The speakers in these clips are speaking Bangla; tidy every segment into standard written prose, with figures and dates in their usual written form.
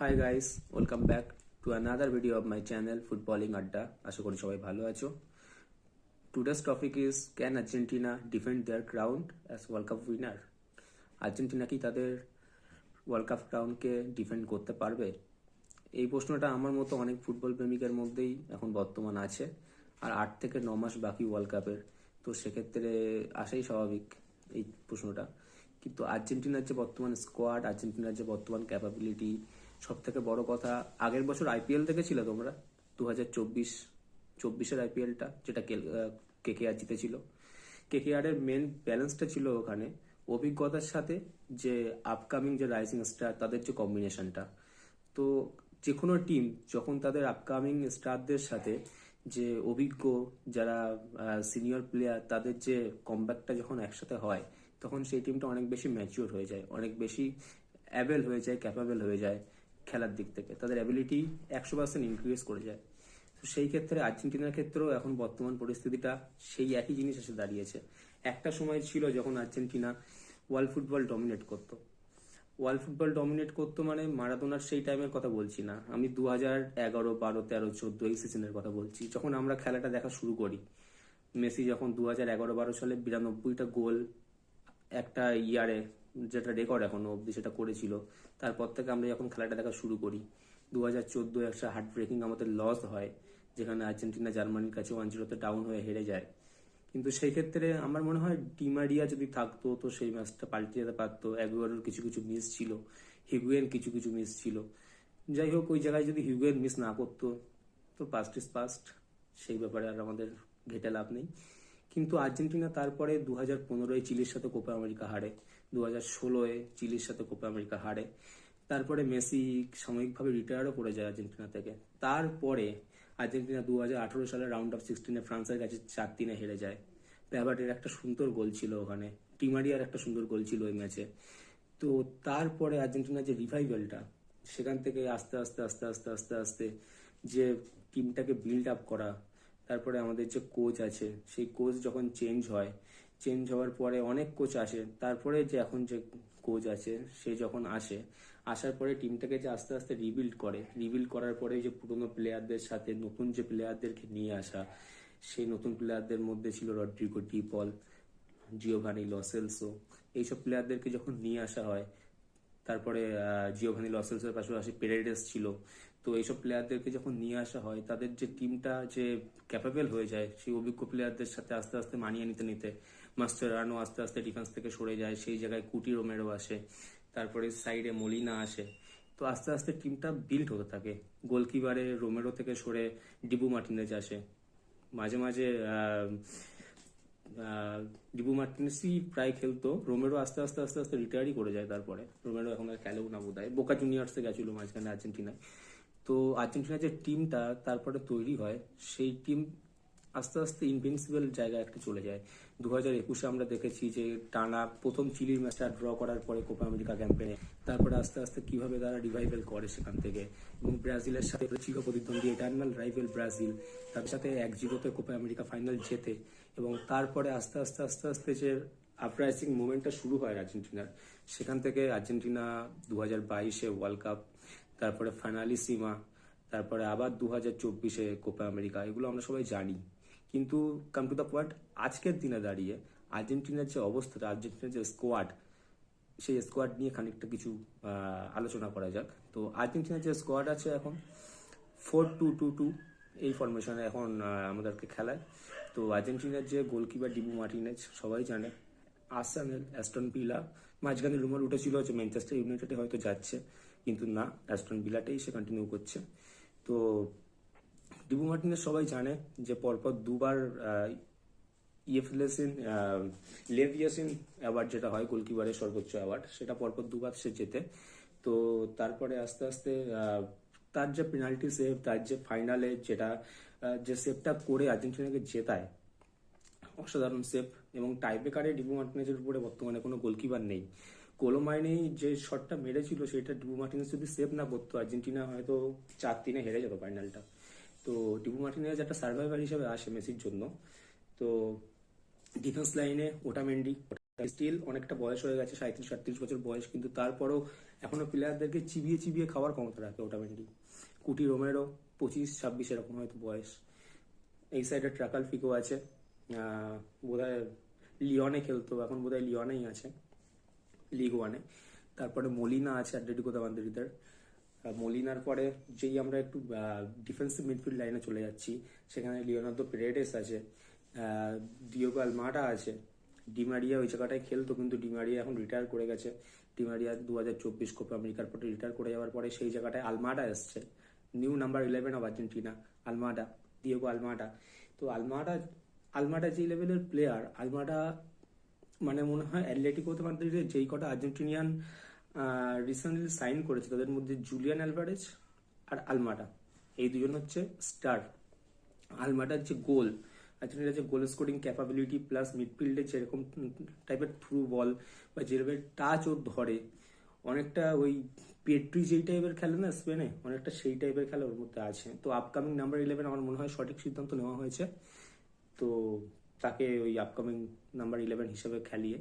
Hi guys, welcome back to another video of my channel Footballing Adda. আশা করি সবাই ভালো আছো। Today's topic is can Argentina defend their crown as World Cup winner? Argentina কি তাদের ওয়ার্ল্ড কাপ ক্রাউনকে ডিফেন্ড করতে পারবে? এই প্রশ্নটা আমার মতো অনেক ফুটবল প্রেমিকের মধ্যেই এখন বর্তমান আছে। আর 8 থেকে 9 মাস বাকি ওয়ার্ল্ড কাপের, তো সেক্ষেত্রে আসাই স্বাভাবিক এই প্রশ্নটা। কিন্তু আর্জেন্টিনার যে বর্তমান স্কোয়াড, আর্জেন্টিনার যে বর্তমান ক্যাপাবিলিটি, সব থেকে বড় কথা, আগের বছর আইপিএল দেখেছিলে তোমরা? 2024-এর আইপিএলটা, যেটা কেকেআর জিতেছিল। কেকেআর এর মেন ব্যালেন্সটা ছিল ওখানে অভিজ্ঞতার সাথে যে আপকামিং যে রাইজিং স্টার, তাদের যে কম্বিনেশনটা। তো যে কোনো টিম যখন তাদের আপকামিং স্টারদের সাথে যে অভিজ্ঞ যারা সিনিয়র প্লেয়ার, তাদের যে কমব্যাকটা যখন একসাথে হয়, তখন সেই টিমটা অনেক বেশি ম্যাচিওর হয়ে যায়, অনেক বেশি অ্যাবেল হয়ে যায়, ক্যাপাবেল হয়ে যায় খেলার দিক থেকে, তাদের অ্যাবিলিটি 100% ইনক্রিজ করে যায়। তো সেই ক্ষেত্রে আর্জেন্টিনার ক্ষেত্রেও এখন বর্তমান পরিস্থিতিটা সেই একই জিনিস এসে দাঁড়িয়েছে। একটা সময় ছিল যখন আর্জেন্টিনা ওয়ার্ল্ড ফুটবল ডমিনেট করতো মানে মারাদোনার সেই টাইমের কথা বলছি না, আমি 2011, 12, 13, 14 এই সিজনের কথা বলছি, যখন আমরা খেলাটা দেখা শুরু করি। মেসি যখন 2011-12 সালে 92টা গোল একটা ইয়ারে, যেটা রেকর্ড এখনো অব্দি সেটা করেছিল, তারপর থেকে আমরা যখন খেলাটা দেখা শুরু করি, 2014 একটা হার্ট ব্রেকিং আমাদের লস হয়, যেখানে আর্জেন্টিনা জার্মানির কাছে 1-0 ডাউন হয়ে হেরে যায়। কিন্তু সেই ক্ষেত্রে আমার মনে হয় ডিমারিয়া যদি থাকতো তো সেই ম্যাচটা পাল্টে যেতে পারতো। অ্যাগুয়ারোর কিছু কিছু মিস ছিল, হিগুয়েন কিছু কিছু মিস ছিল। যাই হোক, ওই জায়গায় যদি হিগুয়েন মিস না করতো তো পাস্ট ইজ পাস্ট, সেই ব্যাপারে আর আমাদের ঘেটে লাভ নেই। কিন্তু আর্জেন্টিনা তারপরে 2015-এ চিলির সাথে কোপা আমেরিকা হারে, 2016-এ চিলির সাথে কোপা আমেরিকা হারে। তারপরে মেসি সাময়িকভাবে রিটায়ারও করে যায় আর্জেন্টিনা থেকে। তারপরে আর্জেন্টিনা 2018 সালে রাউন্ড অফ 16-এ ফ্রান্সের কাছে 4-3 হেরে যায়। প্যাভার্টের একটা সুন্দর গোল ছিল ওখানে, টিমারিয়ার একটা সুন্দর গোল ছিল ওই ম্যাচে। তো তারপরে আর্জেন্টিনার যে রিভাইভালটা, সেখান থেকে আস্তে আস্তে আস্তে আস্তে আস্তে আস্তে যে টিমটাকে বিল্ড আপ করা, তারপরে আমাদের যে কোচ আছে সেই কোচ যখন চেঞ্জ হওয়ার পরে অনেক কোচ আসে, তারপরে যে এখন যে কোচ আছে সে যখন আসার পরে টিমটাকে যে আস্তে আস্তে রিবিল্ড করার পরে যে পুরোনো প্লেয়ারদের সাথে নতুন যে প্লেয়ারদেরকে নিয়ে আসা, সেই নতুন প্লেয়ারদের মধ্যে ছিল রড্রিগো ডি পল, জিওভানি লো সেলসো। এইসব প্লেয়ারদেরকে যখন নিয়ে আসা হয়, তারপরে জিওভানি লো সেলসোর পাশাপাশি পেরেডেস ছিল। তো এইসব প্লেয়ারদেরকে যখন নিয়ে আসা হয়, তাদের যে টিমটা যে ক্যাপাবেল হয়ে যায়, সেই অভিজ্ঞ প্লেয়ারদের সাথে আস্তে আস্তে মানিয়ে নিতে নিতে মাস্টারানো আস্তে আস্তে ডিফেন্স থেকে সরে যায়, সেই জায়গায় কুটি রোমেরো আসে, তারপরে সাইডে মলিনা আসে। তো আস্তে আস্তে টিমটা বিল্ড হতে থাকে। গোলকিপারে রোমেরো থেকে সরে ডিবু মার্টিনেজ আসে। মাঝে মাঝে ডিবু মার্টিনেসই প্রায় খেলতো, রোমেরো আস্তে আস্তে আস্তে আস্তে রিটায়ারই করে যায়। তারপরে রোমেরো এখন আর খেলেও না বোধ হয়, বোকা জুনিয়র্সে গেছিল মাঝখানে আর্জেন্টিনায়। তো আর্জেন্টিনার যে টিমটা তারপরে তৈরি হয়, সেই টিম আস্তে আস্তে ইনভিনসিবল জায়গায় একটা চলে যায়। 2021-এ আমরা দেখেছি যে টানা প্রথম চিলির ম্যাচটা ড্র করার পরে কোপা আমেরিকা ক্যাম্পেনে, তারপরে আস্তে আস্তে কিভাবে তারা রিভাইভেল করে সেখান থেকে, এবং ব্রাজিলের সাথে চির প্রতিদ্বন্দ্বী এটার্নাল রাইভেল ব্রাজিল, তার সাথে 1-0-তে কোপা আমেরিকা ফাইনাল জেতে। এবং তারপরে আস্তে আস্তে আস্তে আস্তে যে আপরাইজিং মুভমেন্টটা শুরু হয় আর্জেন্টিনার, সেখান থেকে আর্জেন্টিনা 2022-এ ওয়ার্ল্ড কাপ, তারপরে ফাইনালি সীমা, তারপরে আবার 2024-এ কোপা আমেরিকা, এগুলো আমরা সবাই জানি। কিন্তু কাম টু দ্য পয়েন্ট, আজকের দিনে দাঁড়িয়ে আর্জেন্টিনার যে অবস্থাটা, আর্জেন্টিনার যে স্কোয়াড, সেই স্কোয়াড নিয়ে খানিকটা কিছু আলোচনা করা যাক। তো আর্জেন্টিনার যে স্কোয়াড আছে এখন 4-2-2-2 এই ফরমেশনে এখন আমাদেরকে খেলায়। তো আর্জেন্টিনার যে গোলকিপার ডিবু মার্টিনেজ সবাই জানে, আর্সেনাল, অ্যাস্টন ভিলা, মাঝখানে রুমার উঠেছিল যে ম্যানচেস্টার ইউনাইটেডে হয়তো যাচ্ছে, কিন্তু না, অ্যাস্টন ভিলাতেই সে কন্টিনিউ করছে। তো ডিবু মার্টিনেজ সবাই জানে যে পরপর দুবার ইয়েফলেসিন লেভিয়াসিন অ্যাওয়ার্ড যেটা হয় গোলকিপারের সর্বোচ্চ অ্যাওয়ার্ড, সেটা পরপর দুবার সে জেতে। তো তারপরে আস্তে আস্তে তার যে পেনাল্টি সেভ, তার যে ফাইনালে যেটা যে সেভটা করে আর্জেন্টিনাকে জেতায়, অসাধারণ সেভ। এবং টাইব্রেকারে ডিবু মার্টিনেজের উপরে বর্তমানে কোনো গোলকিপার নেই। কোলোমাইনি যে শটটা মেরেছিল, সেটা ডিবু মার্টিনেজ যদি সেভ না করতো, আর্জেন্টিনা হয়তো 4-3 হেরে যেত ফাইনালটা। তো ডিবু মার্টিনেজ একটা সার্ভাইভার হিসেবে আসে মেসির জন্য। তো ডিফেন্স লাইনে ওটামেন্ডি, স্টিল অনেকটা বয়স হয়ে গেছে, 37-38 বছর বয়স, কিন্তু তারপরও এখনো প্লেয়ারদেরকে চিবিয়ে চিবিয়ে খাওয়ার ক্ষমতা রাখে ওটামেন্টি। কুটি রোমেরো 25-26 এরকম হয়তো বয়স। এই সাইডে ট্রাকাল ফিকো আছে, বোধহয় লিওনে খেলতো, এখন বোধহয় লিওনেই আছে লিগ ওয়ানে। তারপরে মলিনা আছে অ্যাটলেটিকো দে মাদ্রিদের। মলিনার পরে যেই আমরা একটু ডিফেন্সিভ মিডফিল্ড লাইনে চলে যাচ্ছি, সেখানে লিওনার্দো পেরেডেস আছে, ডিয়েগো আলমাডা আছে। ডিমারিয়া ওই জায়গাটায় খেলতো, কিন্তু ডিমারিয়া এখন রিটায়ার করে গেছে। ডিমারিয়া 2024 কোপা আমেরিকার পরে রিটায়ার করে যাওয়ার পরে সেই জায়গাটায় আলমাডা এসছে, new number 11 of Argentina, আলমাডা, Diego আলমাডা। তো আলমাডা যে লেভেলের প্লেয়ার, আলমাডা মানে মনে হয় অ্যাটলেটিকোতে মাদ্রিদের যেই কটা আর্জেন্টিনিয়ান রিসেন্টলি সাইন করেছে তাদের মধ্যে জুলিয়ান অ্যালভারেজ আর আলমাডা, এই দুজন হচ্ছে স্টার। আলমাডার যে গোল, আর্জেন্টিনার যে গোল স্কোরিং ক্যাপাবিলিটি প্লাস মিডফিল্ডে যেরকম টাইপের থ্রু বল বা যেরকম টাচ ও ধরে, অনেকটা ওই পেট্রি যেই টাইপের খেলে না স্পেনে, অনেকটা সেই টাইপের খেলা ওর মধ্যে আছে। তো আপকামিং নাম্বার 11 আমার মনে হয় সঠিক সিদ্ধান্ত নেওয়া হয়েছে, তো তাকে ওই আপকামিং নাম্বার 11 হিসেবে খেলিয়ে।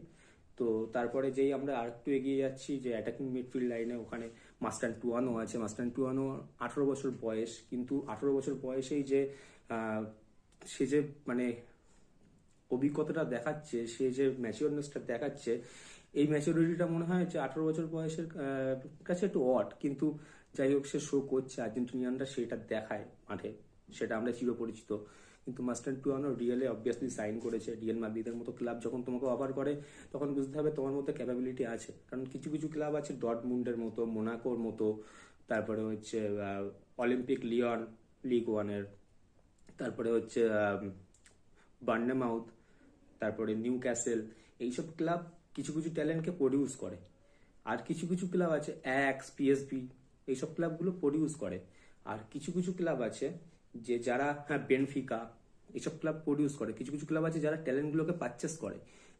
তো তারপরে যেই আমরা আর একটু এগিয়ে যাচ্ছি যে অ্যাটাকিং মিডফিল্ড লাইনে, ওখানে মাস্টান্টুয়ানো আছে। মাস্টান্টুয়ানো 18 বছর বয়স, কিন্তু 18 বছর বয়সেই যে সে যে মানে অভিজ্ঞতাটা দেখাচ্ছে, সে যে ম্যাচিওরনেসটা দেখাচ্ছে, এই ম্যাচিওরিটিটা মনে হয় যে 18 বছর বয়সের কাছে একটু অড, কিন্তু যাই হোক সে শো করছে, আর্জেন্টিনিয়ানরা সেটা দেখায় মাঠে, সেটা আমরা চিরপরিচিত। কিন্তু মাস্টান্টুয়ানো রিয়েলে অবভিয়াসলি সাইন করেছে। রিয়াল মাদ্রিদের মতো ক্লাব যখন তোমাকে অফার করে, তখন বুঝতে হবে তোমার মধ্যে ক্যাপাবিলিটি আছে। কারণ কিছু কিছু ক্লাব আছে ডটমুন্ডের মতো, মোনাকোর মতো, তারপরে হচ্ছে অলিম্পিক লিওন লিগ ওয়ানের, তারপরে হচ্ছে বার্নেমাউথ, তারপরে নিউ ক্যাসেল। এইসব ক্লাব কিছু কিছু ট্যালেন্টকে প্রডিউস করে। আর কিছু কিছু ক্লাব আছে অ্যাক্স, পিএসভি, এইসব ক্লাবগুলো প্রডিউস করে। আর কিছু কিছু ক্লাব আছে যে যারা, হ্যাঁ, বেনফিকা, এইসব ক্লাব প্রডিউস করে। কিছু কিছু ক্লাব আছে যারা ট্যালেন্টগুলোকে পারচেস করে,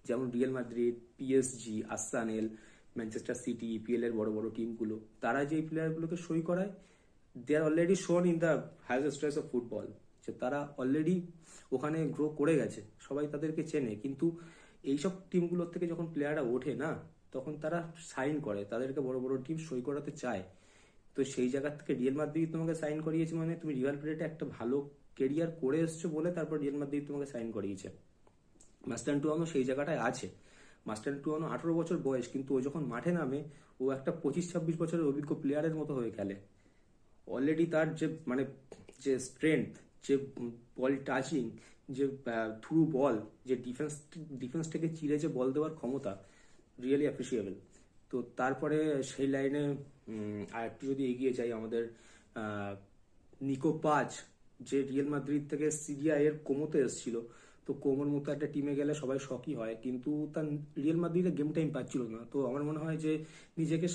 যেমন Real Madrid, PSG, Arsenal, Manchester City, EPL এর বড় বড় টিমগুলো। তারা যে প্লেয়ারগুলোকে সই করায়, they are already shown in the highest stage of football, যে তারা অলরেডি ওখানে গ্রো করে গেছে, সবাই তাদেরকে চেনে। কিন্তু এইসব টিমগুলোর থেকে যখন প্লেয়াররা ওঠে না, তখন তারা সাইন করে, তাদেরকে বড় বড় টিম সই করাতে চায়। তো সেই জায়গা থেকে রিয়াল মাদ্রিদ তোমাকে সাইন করিয়েছে, মানে তুমি রিভার প্লেটে একটা ভালো কেরিয়ার করে এসছো বলে তারপর রিয়াল মাদ্রিদ তোমাকে সাইন করিয়েছে। মাস্টান্টুয়ানো সেই জায়গাটায় আছে। মাস্টান্টুয়ানো 18 বছর বয়স, কিন্তু ও যখন মাঠে নামে, ও একটা 25-26 বছরের অভিজ্ঞ প্লেয়ারের মতো হয়ে খেলে। অলরেডি তার যে মানে যে স্ট্রেংথ, যে বল টাচিং, যে থ্রু বল, যে ডিফেন্সটাকে চিরে যে বল দেওয়ার ক্ষমতা, রিয়েলি অ্যাপ্রিসিয়েবল। তো তারপরে সেই লাইনে আর একটু যদি এগিয়ে যাই, আমাদের নিকো পাজ, যে রিয়াল মাদ্রিদ থেকে সিরিয়া এর কোমোতে এসেছিল। তো কোমোর মতো একটা টিমে গেলে সবাই শকই হয়, কিন্তু তার রিয়াল মাদ্রিদে গেম টাইম পাচ্ছিল না। তো আমার মনে হয় যে নিজেকে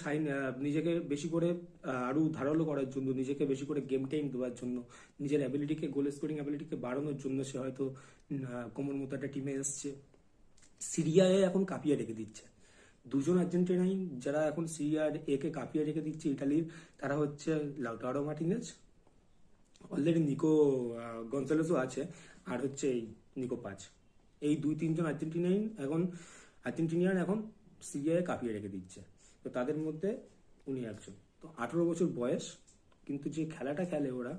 বেশি করে আরো ধারালো করার জন্য, নিজেকে বেশি করে গেম টাইম দেওয়ার জন্য, নিজের অ্যাবিলিটিকে, গোল স্কোরিং অ্যাবিলিটিকে বাড়ানোর জন্য সে হয়তো কোমোর মতো একটা টিমে এসছে। সিরিয়ায় এখন কাঁপিয়ে রেখে দিচ্ছে দুজন আর্জেন্টিনাই, যারা এখন সিরিয়ার একে কাঁপিয়ে রেখে দিচ্ছে ইটালির। তারা হচ্ছে লাউটারো মার্টিনেজ, অলরেডি নিকো গনসালেসও আছে, আর হচ্ছে এই নিকো পাজ। এই দুই তিনজন আর্জেন্টিনিয়ান এখন সিরিয়ায় কাঁপিয়ে রেখে দিচ্ছে। তো তাদের মধ্যে উনি একজন। তো 18 বছর বয়স, কিন্তু যে খেলাটা খেলে ওরা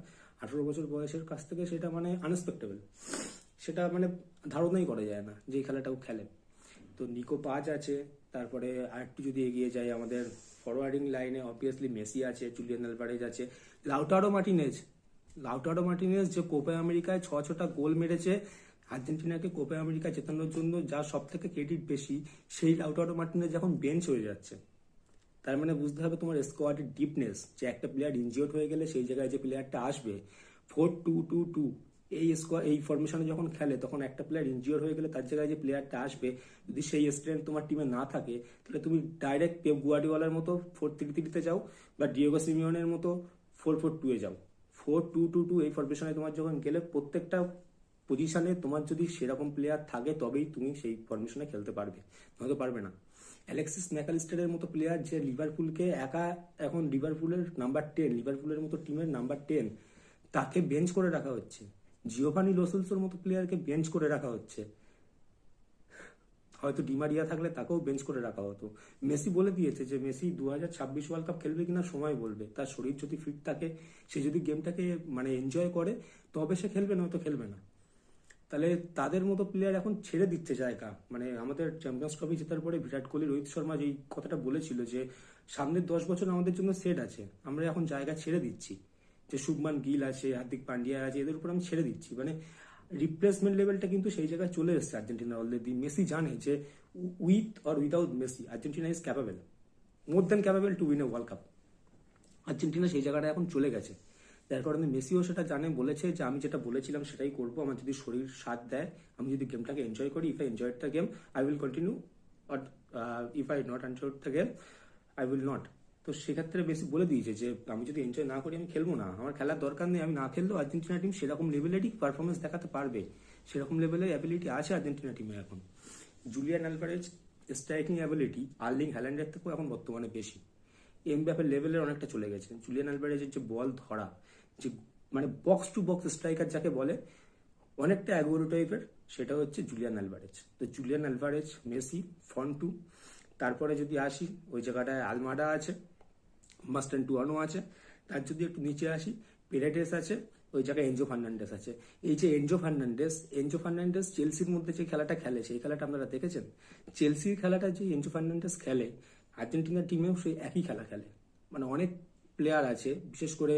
18 বছর বয়সের কাছ থেকে, সেটা মানে আনএক্সপেক্টেবল, সেটা মানে ধারণাই করা যায় না যে এই খেলাটাও খেলে। তো নিকো পাজ আছে। তারপরে আরেকটু যদি এগিয়ে যায়, আমাদের ফরওয়ার্ডিং লাইনে অবভিয়াসলি মেসি আছে, জুলিয়ান আলভারেজ আছে, লাউটারো মার্টিনেজ যে কোপা আমেরিকায় 6টা গোল মেরেছে, আর্জেন্টিনাকে কোপা আমেরিকা জেতানোর জন্য যার সব থেকে ক্রেডিট বেশি, সেই লাউটারো মার্টিনেজ এখন বেঞ্চ হয়ে যাচ্ছে। তার মানে বুঝতে হবে তোমার স্কোয়াডের ডিপনেস, যে একটা প্লেয়ার ইনজিওর্ড হয়ে গেলে সেই জায়গায় যে প্লেয়ারটা আসবে 4-2-2-2, এই ফরমেশনে যখন খেলে, তখন একটা প্লেয়ার ইনজিওর হয়ে গেলে তার জায়গায় যে প্লেয়ারটা আসবে, যদি সেই স্ট্রেংথ তোমার টিমে না থাকে, তাহলে তুমি ডাইরেক্ট পেপ গুয়ার্ডিওলার মতো 4-3-3-তে যাও, বা ডিয়েগো সিমিওনের মতো 4-4-2-এ যাও। 4-2-2-2 এই ফরমেশনে তোমার যখন গেলে, প্রত্যেকটা পজিশনে তোমার যদি সেরকম প্লেয়ার থাকে, তবেই তুমি সেই ফরমেশনে খেলতে পারবে, নয়তো পারবে না। অ্যালেক্সিস ম্যাকালিস্টারের মতো প্লেয়ার, যে লিভারপুলকে একা, এখন লিভারপুলের নাম্বার 10, লিভারপুলের মতো টিমের নাম্বার 10, তাকে বেঞ্চ করে রাখা হচ্ছে। জিওভানি লোসেলসোর মতো প্লেয়ারকে বেঞ্চ করে রাখা হচ্ছে। হয়তো ডিমারিয়া থাকলে তাকেও বেঞ্চ করে রাখা হতো। মেসি বলে দিয়েছে যে মেসি 2026 ওয়ার্ল্ড কাপ খেলবে কিনা সময় বলবে, তার শরীর যদি ফিট থাকে, সে যদি গেমটাকে মানে এনজয় করে তবে সে খেলবে, নয়তো খেলবে না। তাহলে তাদের মতো প্লেয়ার এখন ছেড়ে দিচ্ছে জায়গা। মানে আমাদের চ্যাম্পিয়ন্স ট্রফি জেতার পরে বিরাট কোহলি, রোহিত শর্মা যেই কথাটা বলেছিল যে সামনের 10 বছর আমাদের জন্য সেট আছে, আমরা এখন জায়গা ছেড়ে দিচ্ছি, যে শুভমান গিল আছে, হার্দিক পান্ডিয়া আছে, এদের উপর আমি ছেড়ে দিচ্ছি। মানে রিপ্লেসমেন্ট লেভেলটা কিন্তু সেই জায়গায় চলে এসেছে আর্জেন্টিনা অলরেডি। মেসি জানে যে with or without Messi Argentina is capable, more than capable to win a world cup. Argentina সেই জায়গাটা এখন চলে গেছে। যার কারণে মেসিও সেটা জানে, বলেছে যে আমি যেটা বলেছিলাম সেটাই করবো, আমার যদি শরীর সাথ দেয়, আমি যদি গেমটাকে এনজয় করি, if I enjoy the game I will continue, but if I not enjoy the game I will not. তো সেক্ষেত্রে মেসি বলে দিয়েছে যে আমি যদি এনজয় না করি আমি খেলবো না, আমার খেলার দরকার নেই। আমি না খেললেও আর্জেন্টিনা টিম সেরকম লেভেলেরই পারফরমেন্স দেখাতে পারবে, সেরকম লেভেলের অ্যাবিলিটি আছে আর্জেন্টিনা টিমে এখন। Julian Alvarez striking ability Erling হ্যাল্যান্ডের থেকেও এখন বর্তমানে বেশি, এমবাপের লেভেলের অনেকটা চলে গেছে। জুলিয়ান অ্যালভারেজের যে বল ধরা, যে মানে বক্স টু বক্স স্ট্রাইকার যাকে বলে, অনেকটা অ্যাগুয়েরো টাইপের, সেটা হচ্ছে জুলিয়ান অ্যালভারেজ। তো জুলিয়ান অ্যালভারেজ, মেসি, ফন্টু, তারপরে যদি আসি ওই জায়গাটায় আলমাডা আছে, মাস্টান্টুয়ানো আছে, তার যদি একটু নিচে আসি পেরেটেস আছে, ওই জায়গায় এনজো ফার্নান্ডেস আছে। এই যে এনজো ফার্নান্ডেস চেলসির মধ্যে যে খেলাটা খেলে, সেই খেলাটা আপনারা দেখেছেন? চেলসির খেলাটা যে এনজো ফার্নান্ডেস খেলে, আর্জেন্টিনার টিমেও সেই একই খেলা খেলে। মানে অনেক প্লেয়ার আছে, বিশেষ করে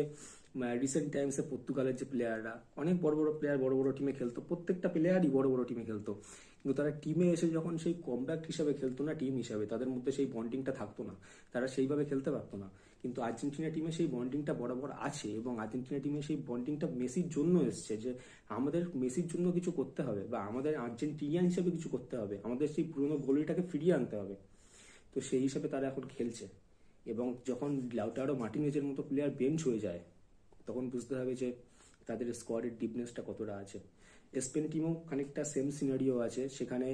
রিসেন্ট টাইমসে পর্তুগালের যে প্লেয়াররা, অনেক বড় বড় প্লেয়ার বড় বড় টিমে খেলতো, প্রত্যেকটা প্লেয়ারই বড় বড় টিমে খেলতো, কিন্তু তারা টিমে এসে যখন সেই কম্প্যাক্ট হিসাবে খেলতো না, টিম হিসাবে তাদের মধ্যে সেই বন্ডিংটা থাকতো না, তারা সেইভাবে খেলতে পারতো না। কিন্তু আর্জেন্টিনা টিমে সেই বন্ডিংটা বরাবর আছে, এবং আর্জেন্টিনা টিমে সেই বন্ডিংটা মেসির জন্য এসছে, যে আমাদের মেসির জন্য কিছু করতে হবে, বা আমাদের আর্জেন্টিনিয়ান হিসেবে কিছু করতে হবে, আমাদের সেই পুরোনো গোলিটাকে ফিরিয়ে আনতে হবে। তো সেই হিসাবে তারা এখন খেলছে। এবং যখন লাউটারো মার্টিনেজের মতো প্লেয়ার বেঞ্চ হয়ে যায়, তখন বুঝতে হবে যে তাদের স্কোয়াডের ডিপনেসটা কতটা আছে। স্পেন টিমও খানিকটা সেম সিনারিও আছে, সেখানে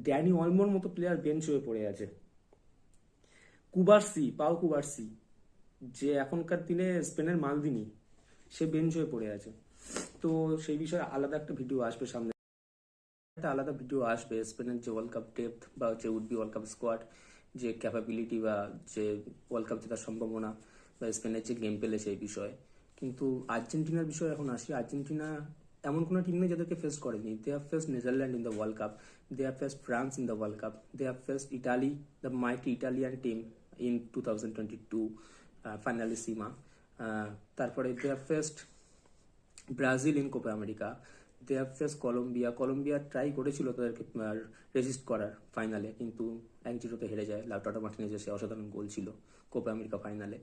ড্যানি অলমোর মতো প্লেয়ার বেঞ্চ হয়ে পড়ে আছে। পাও কুবার্সি, যে এখনকার দিনে স্পেনের মালদিনি, সে বেঞ্চ হয়ে পড়ে আছে। তো সেই বিষয়ে আলাদা একটা ভিডিও আসবে সামনে, একটা আলাদা ভিডিও আসবে স্পেনের যে ওয়ার্ল্ড কাপ ডেপথ, বা যে উডবি ওয়ার্ল্ড কাপ স্কোয়াড, যে ক্যাপাবিলিটি, বা যে ওয়ার্ল্ড কাপ জেতার সম্ভাবনা, বা স্পেনের যে গেম পেলে সেই বিষয়ে। কিন্তু আর্জেন্টিনার বিষয়ে এখন আসি। আর্জেন্টিনা এমন কোনো টিম নেই যাদেরকে ফেস করেনি। They have face Netherland in the world cup, they have face France in the world cup, they have face Italy, the mighty Italian team in 2022 Finalissima. তারপরে they have faced Brazil in Copa America, they have face Colombia try করেছিল তাদেরকে রেজিস্ট করার ফাইনালে, কিন্তু 1-0 হেরে যায়। লাউটারো মার্টিনেজের সে অসাধারণ গোল ছিল কোপা আমেরিকা ফাইনালে।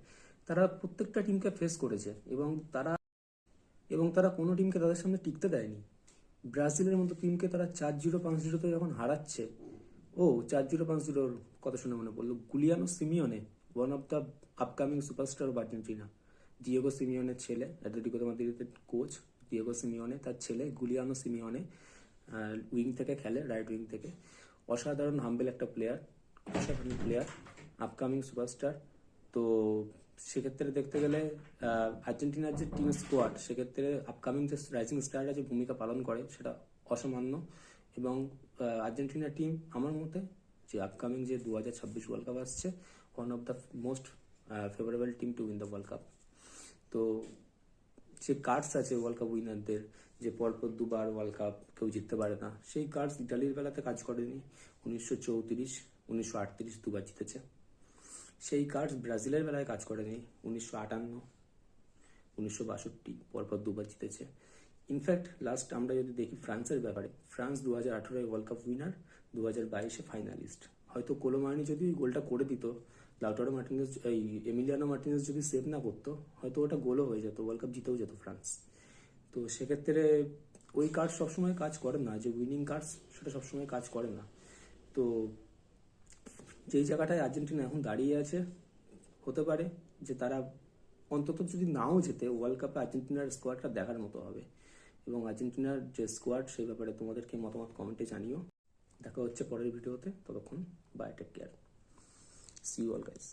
তারা প্রত্যেকটা টিমকে ফেস করেছে, এবং তারা কোনো টিমকে তাদের সামনে টিকতে দেয়নি। ব্রাজিলের মতো টিমকে তারা 4-0 5-0 যখন হারাচ্ছে, 4-0 5-0 কথা শুনে মনে পড়লো, Giuliano Simeone, one of the upcoming superstar of Argentina, Diego সিমিওনের ছেলে, অ্যাটলেটিকো মাদ্রিদের কোচ ডিয়েগো সিমিওনে, তার ছেলে গুলিয়ানো সিমিওনে উইং থেকে খেলে, রাইট উইং থেকে। অসাধারণ হাম্বেল একটা প্লেয়ার, অসাধারণ প্লেয়ার, আপকামিং সুপারস্টার। তো সেক্ষেত্রে দেখতে গেলে আর্জেন্টিনার যে টিম স্কোয়াড, সেক্ষেত্রে আপকামিং যে রাইজিং স্টাররা যে ভূমিকা পালন করে সেটা অসামান্য। এবং আর্জেন্টিনা টিম আমার মতে, যে আপকামিং যে 2026 ওয়ার্ল্ড কাপ আসছে, one of the most favourable team to win the world cup. তো যে কার্ডস আছে ওয়ার্ল্ড কাপ উইনারদের, যে পরপর দুবার ওয়ার্ল্ড কাপ কেউ জিততে পারে না, সেই কার্ডস ইটালির বেলাতে কাজ করেনি। 1934, 1938 দুবার জিতেছে। সেই কার্ডস ব্রাজিলের বেলায় কাজ করেনি। 1958, 1962 পরপর দুবার জিতেছে। ইনফ্যাক্ট লাস্ট আমরা যদি দেখি ফ্রান্সের ব্যাপারে, France 2018 world cup winner, 2022 finalist. হয়তো কোলোমানি যদি ওই গোলটা করে দিত, লাউটারো মার্টিনেজ, এই এমিলিয়ানো মার্টিনেজ যদি সেভ না করতো, হয়তো ওটা গোলও হয়ে যেত, ওয়ার্ল্ড কাপ জিতেও যেত ফ্রান্স। তো সেক্ষেত্রে ওই কার্ড সবসময় কাজ করে না, যে উইনিং কার্ডস, সেটা সবসময় কাজ করে না। তো যেই জায়গাটায় আর্জেন্টিনা এখন দাঁড়িয়ে আছে, হতে পারে যে তারা অন্তত যদি নাও জেতে, ওয়ার্ল্ড কাপে আর্জেন্টিনার স্কোয়াডটা দেখার মতো হবে। এবং আর্জেন্টিনার যে স্কোয়াড, সেই ব্যাপারে তোমাদেরকে মতামত কমেন্টে জানিও। দেখা হচ্ছে পরের ভিডিওতে, ততক্ষণ bye, take care, see you all guys.